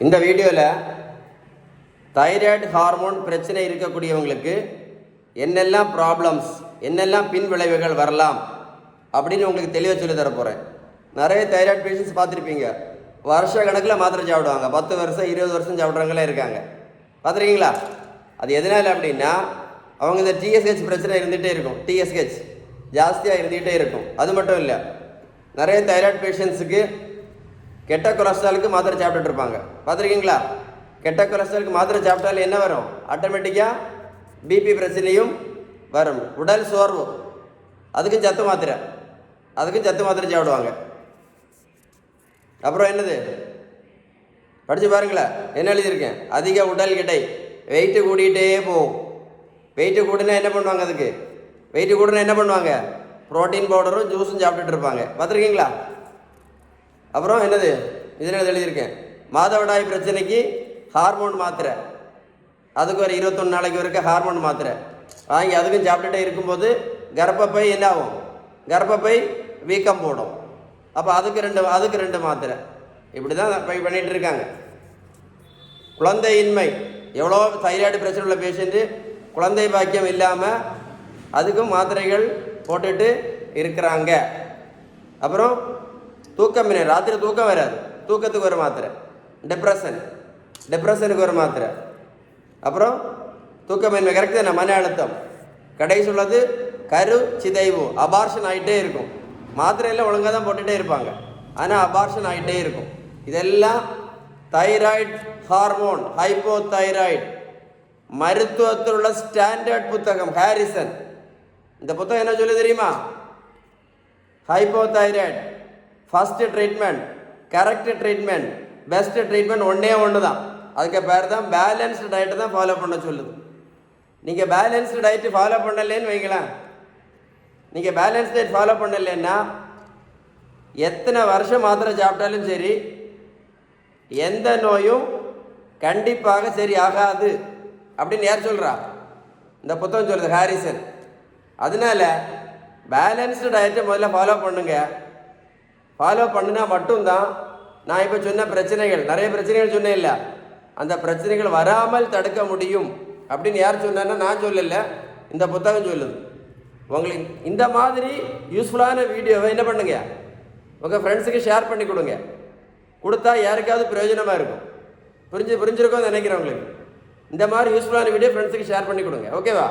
இந்த வீடியோவில் thyroid hormone பிரச்சனை இருக்கக்கூடியவங்களுக்கு என்னெல்லாம் ப்ராப்ளம்ஸ், என்னெல்லாம் பின் விளைவுகள் வரலாம் அப்படின்னு உங்களுக்கு தெளிவாக சொல்லி தர போகிறேன். நிறைய தைராய்டு பேஷண்ட்ஸ் பார்த்துருப்பீங்க. வருஷ கணக்கில் மாத்திரை சாப்பிடுவாங்க. 10 வருஷம் 20 வருஷம் சாப்பிட்றவங்களே இருக்காங்க. பார்த்துருக்கீங்களா? அது எதனால் அப்படின்னா அவங்க இந்த டிஎஸ்ஹெச் பிரச்சனை இருந்துகிட்டே இருக்கும். டிஎஸ்ஹெச் ஜாஸ்தியாக இருந்துகிட்டே இருக்கும். அது மட்டும் இல்லை, நிறைய தைராய்டு பேஷண்ட்ஸுக்கு கெட்ட கொலஸ்ட்ராலுக்கு மாத்திரை சாப்பிட்டுட்டு இருப்பாங்க. பார்த்துருக்கீங்களா? கெட்ட கொலஸ்ட்ராலுக்கு மாத்திரை சாப்பிட்டாலும் என்ன வரும்? ஆட்டோமேட்டிக்காக பிபி பிரச்சனையும் வரும். உடல் சோர்வு, அதுக்கும் சத்து மாத்திரை சாப்பிடுவாங்க. அப்புறம் என்னது படித்து பாருங்களேன், என்ன எழுதியிருக்கேன்? அதிக உடல் எடை, வெயிட்டு கூடிகிட்டே போகும். வெயிட்டு கூடினா என்ன பண்ணுவாங்க? அதுக்கு வெயிட்டு கூடினா என்ன பண்ணுவாங்க? ப்ரோட்டீன் பவுடரும் ஜூஸும் சாப்பிட்டுட்டு இருப்பாங்க. பார்த்துருக்கீங்களா? அப்புறம் என்னது இதில் எழுதியிருக்கேன்? மாதவிடாய் பிரச்சனைக்கு ஹார்மோன் மாத்திரை, அதுக்கு ஒரு 21 நாளைக்கு வரைக்கும் ஹார்மோன் மாத்திரை வாங்கி அதுக்கும் சாப்பிட்டுட்டே இருக்கும்போது கர்ப்பப்பை என்ன ஆகும்? கர்ப்பப்பை வீக்கம் போடும். அப்போ அதுக்கு ரெண்டு மாத்திரை. இப்படி தான் பண்ணிகிட்டு இருக்காங்க. குழந்தையின்மை, எவ்வளோ தைராய்டு பிரச்சனை உள்ள பேஷண்ட்டு குழந்தை பாக்கியம் இல்லாமல் அதுக்கும் மாத்திரைகள் போட்டுட்டு இருக்கிறாங்க. அப்புறம் தூக்கமின்மை, ராத்திரி தூக்கம் வராது, தூக்கத்துக்கு ஒரு மாத்திரை. டிப்ரெஷனுக்கு ஒரு மாத்திரை. அப்புறம் தூக்கமின்மை, கரெக்டு தானே? மன அழுத்தம். கடைசி உள்ளது கரு சிதைவு, அபார்ஷன் ஆகிட்டே இருக்கும். மாத்திரையில் ஒழுங்காக தான் போட்டுகிட்டே இருப்பாங்க, ஆனால் அபார்ஷன் ஆகிட்டே இருக்கும். இதெல்லாம் தைராய்டு ஹார்மோன், ஹைப்போதைராய்டு. மருத்துவத்தில் உள்ள ஸ்டாண்டர்ட் புத்தகம் ஹாரிசன். இந்த புத்தகம் என்ன சொல்லி தெரியுமா? Hypothyroid first treatment, correct treatment, best treatment ஒன்று தான். அதுக்கு பேர் தான் பேலன்ஸ்டு டயட்டை தான் ஃபாலோ பண்ண சொல்லுது. நீங்கள் பேலன்ஸ்டு டயட்டு ஃபாலோ பண்ணலேன்னு வைங்களேன், நீங்கள் பேலன்ஸ் டயட் ஃபாலோ பண்ணலைன்னா எத்தனை வருஷம் மாத்திரை சாப்பிட்டாலும் சரி எந்த நோயும் கண்டிப்பாக சரி ஆகாது அப்படின்னு யார் சொல்கிறா? இந்த புத்தகம் சொல்லுது, ஹாரிசன். அதனால பேலன்ஸ்டு டயட்டை முதல்ல ஃபாலோ பண்ணுங்க. ஃபாலோ பண்ணினா மட்டும்தான் நான் இப்போ சொன்ன பிரச்சனைகள், நிறைய பிரச்சனைகள் சொன்னேன் இல்லை, அந்த பிரச்சனைகள் வராமல் தடுக்க முடியும். அப்படின்னு யார் சொன்னான்னா நான் சொல்லலை, இந்த புத்தகம் சொல்லுது. உங்களுக்கு இந்த மாதிரி யூஸ்ஃபுல்லான வீடியோவை என்ன பண்ணுங்க, உங்கள் ஃப்ரெண்ட்ஸுக்கு ஷேர் பண்ணி கொடுத்தா யாருக்காவது பிரயோஜனமாக இருக்கும். புரிஞ்சிருக்கோன்னு நினைக்கிறேன். உங்களுக்கு இந்த மாதிரி யூஸ்ஃபுல்லான வீடியோ ஃப்ரெண்ட்ஸுக்கு ஷேர் பண்ணி கொடுங்க. ஓகேவா?